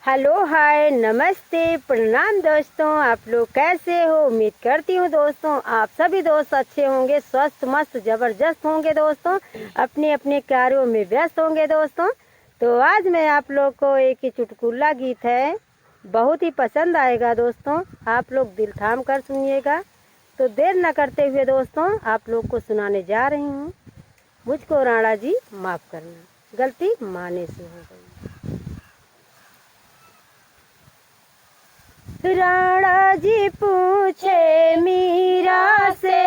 Hello hi नमस्ते प्रणाम दोस्तों, आप लोग कैसे हो। उम्मीद करती हूँ दोस्तों आप सभी दोस्त अच्छे होंगे, स्वस्थ मस्त ज़बरदस्त होंगे दोस्तों, अपने अपने कार्यों में व्यस्त होंगे दोस्तों। तो आज मैं आप लोग को एक चुटकुला गीत है, बहुत ही पसंद आएगा दोस्तों, आप लोग दिल थाम कर सुनिएगा। तो देर न करते हुए दोस्तों आप लोग को सुनाने जा रही हूँ। मुझको राणा जी माफ़ करना, गलती माने से हो गई। राणा जी पूछे मीरा से,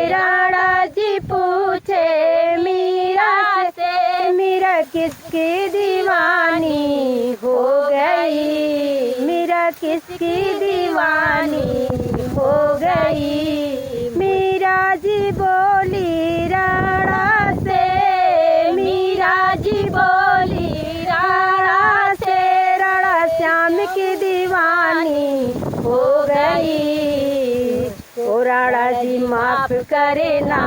राणा जी पूछे मीरा से, मीरा किसकी दीवानी हो गई, मीरा किसकी दीवानी हो गई। मीरा जी बोली राणा से, मीरा जी बोली राणा से, राणा श्याम की दीवानी हो गई। ओ राणा जी माफ करे ना,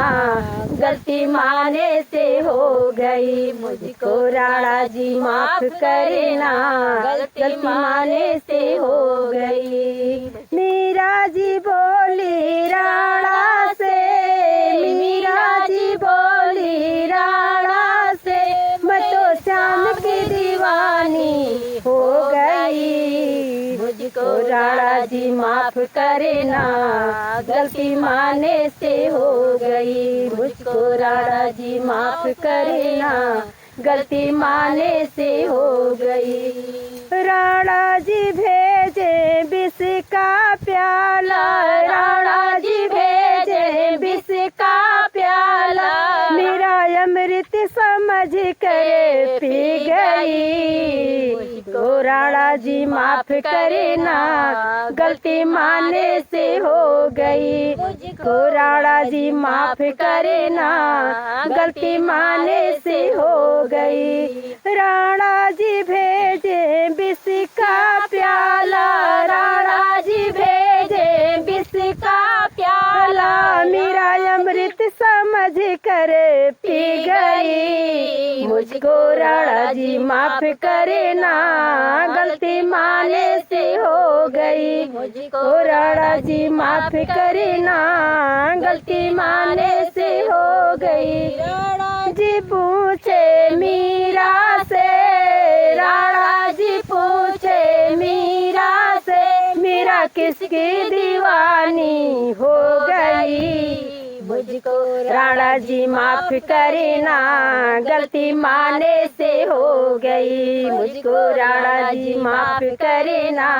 गलती माने से हो गई। मुझको राणा जी माफ करे ना, गलती माने से हो गई। मीरा जी बोली राणा से, मीरा जी बोली राणा से, मैं तो श्याम की दीवानी हो गई। मुझको राणा जी माफ करे ना, गलती माने से हो गई। मुझको राणा जी माफ करे ना, गलती माने से हो गई। राणा जी भेजे विष का प्याला, राणा जी भेजे विष का प्याला, मीरा अमृत समझ कर पी गई। तो राणा जी माफ करे ना, गलती माने से हो गई। मुझको राणा जी माफ करे ना, गलती माने से हो गई। राणा जी भेजे विष का प्याला, राणा जी भेजे विष का प्याला, मीरा अमृत समझ कर पी गई। मुझको राणा जी माफ करे ना, गलती माने से हो गई। मुझको राणा जी माफ करे ना, गलती माने से हो गई। राणा जी पूछे मीरा से, राणा जी पूछे मीरा से, मीरा किसकी दीवानी हो गई। मुझको राणा जी माफ करे ना, गलती माने से हो गई। मुझको राणा जी माफ करे ना,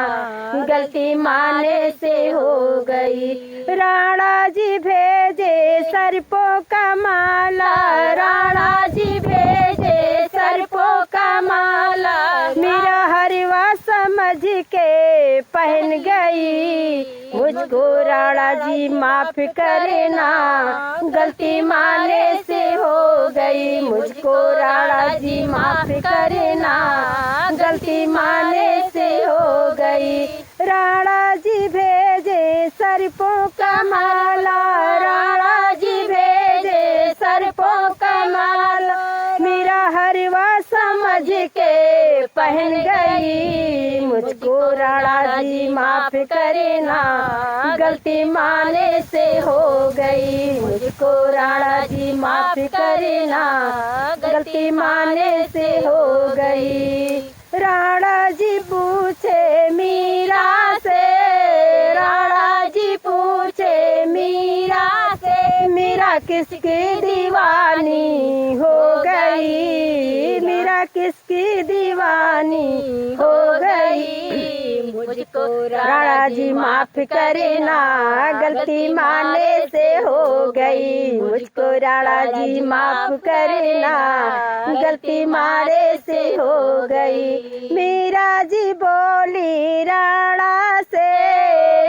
गलती माने से हो गई। राणा जी भेजे सर्पों का माला, राणा जी भेजे सर्पों का माला, मीरा हरवा समझ के पहन गई। मुझको राणा जी माफ करे ना, गलती माने से हो गई। मुझको राणा जी माफ करे ना, गलती माने से हो गई। राणा जी भेजे सर्पों का माला, राणा जी भेजे सर्पों का माला, मीरा हरवा समझ के पहन गई। मुझको राणा जी माफ करे ना, गलती माने से हो गई। मुझको राणा जी माफ करे ना, गलती माने से हो गई। राणा जी पूछे मीरा से, राणा जी पूछे मीरा से, मीरा किसकी दीवानी हो गई, मीरा किसकी दीवानी हो गई। मुझको राणा जी माफ करे ना, गलती माने से हो गई। मुझको राणा जी माफ करे ना, गलती माने से हो गई। मीरा जी बोली राणा से,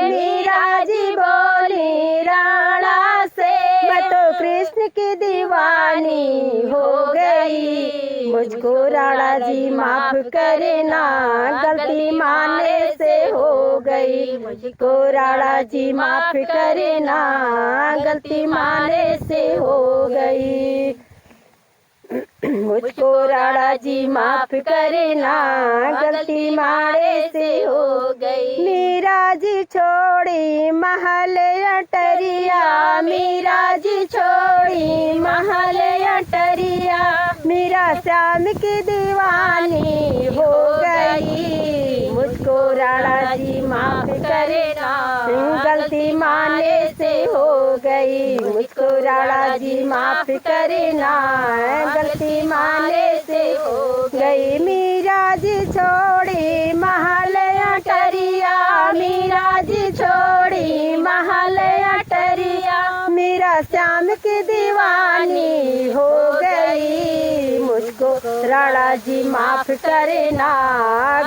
मीरा जी बोली राणा से, मैं तो कृष्ण की दीवानी हो गई। मुझको राणा जी माफ करे ना, गलती माने से हो गई। मुझको राणा जी माफ करे ना, गलती माने से हो गई। मुझको राणा जी माफ करे ना, गलती मारे से हो गई। मीरा जी छोड़ी महल अटरिया, मीरा जी छोड़ी महल अटरिया, मीरा श्याम की दीवानी हो गई। मुझको राणा जी माफ करे ना, गलती माने से हो गई। मुझको राणा जी माफ करे ना, गलती माने से हो गई। मीरा जी छोड़ी महल अटरिया, मीरा जी छोड़ी महल अटरिया, मीरा श्याम की दीवानी हो गई। मुझको राणा जी माफ करे ना,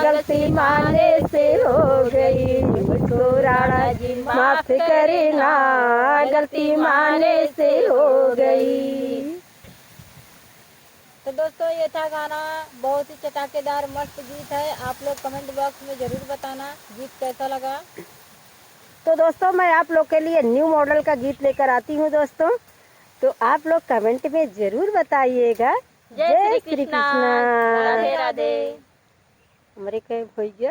गलती माने से हो गई। मुझको राणा जी माफ करे ना, गलती माने से हो गई। तो दोस्तों ये था गाना, बहुत ही चटाकेदार मस्त गीत है। आप लोग कमेंट बॉक्स में जरूर बताना गीत कैसा लगा। तो दोस्तों मैं आप लोग के लिए न्यू मॉडल का गीत लेकर आती हूँ दोस्तों, तो आप लोग कमेंट में जरूर बताइएगा। जय श्री कृष्णा, राधे राधे। हमारे क्या हो गया।